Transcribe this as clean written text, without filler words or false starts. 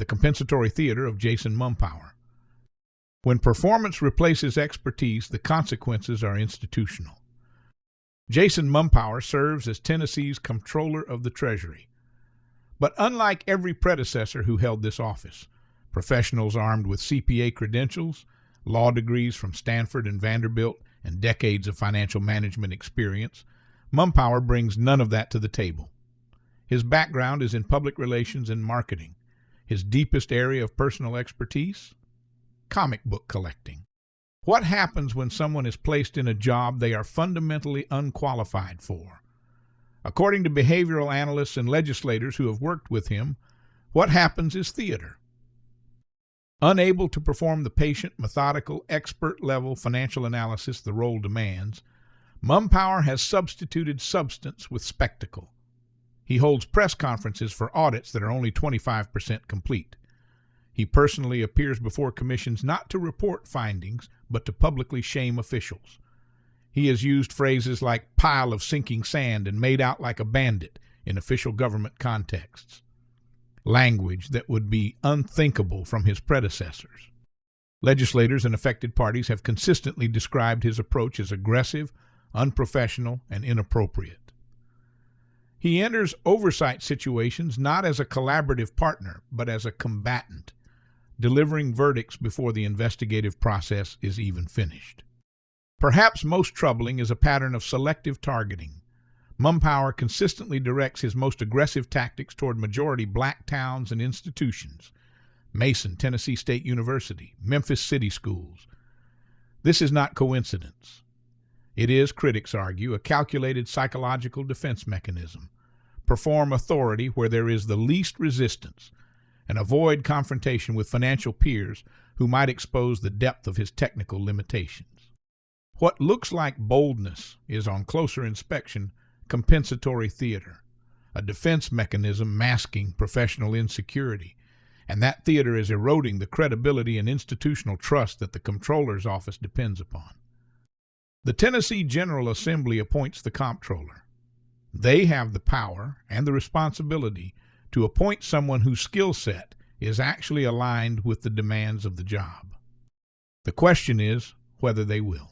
the Compensatory Theater of Jason Mumpower. When performance replaces expertise, the consequences are institutional. Jason Mumpower serves as Tennessee's Comptroller of the Treasury. But unlike every predecessor who held this office, professionals armed with CPA credentials, law degrees from Stanford and Vanderbilt, and decades of financial management experience, Mumpower brings none of that to the table. His background is in public relations and marketing. His deepest area of personal expertise? Comic book collecting. What happens when someone is placed in a job they are fundamentally unqualified for? According to behavioral analysts and legislators who have worked with him, what happens is theater. Unable to perform the patient, methodical, expert-level financial analysis the role demands, Mumpower has substituted substance with spectacle. He holds press conferences for audits that are only 25% complete. He personally appears before commissions not to report findings, but to publicly shame officials. He has used phrases like pile of sinking sand and made out like a bandit in official government contexts, language that would be unthinkable from his predecessors. Legislators and affected parties have consistently described his approach as aggressive, unprofessional, and inappropriate. He enters oversight situations not as a collaborative partner, but as a combatant, delivering verdicts before the investigative process is even finished. Perhaps most troubling is a pattern of selective targeting. Mumpower consistently directs his most aggressive tactics toward majority black towns and institutions: Mason, Tennessee State University, Memphis City Schools. This is not coincidence. It is, critics argue, a calculated psychological defense mechanism. Perform authority where there is the least resistance, and avoid confrontation with financial peers who might expose the depth of his technical limitations. What looks like boldness is, on closer inspection, compensatory theater, a defense mechanism masking professional insecurity, and that theater is eroding the credibility and institutional trust that the Comptroller's office depends upon. The Tennessee General Assembly appoints the Comptroller. They have the power and the responsibility to appoint someone whose skill set is actually aligned with the demands of the job. The question is whether they will.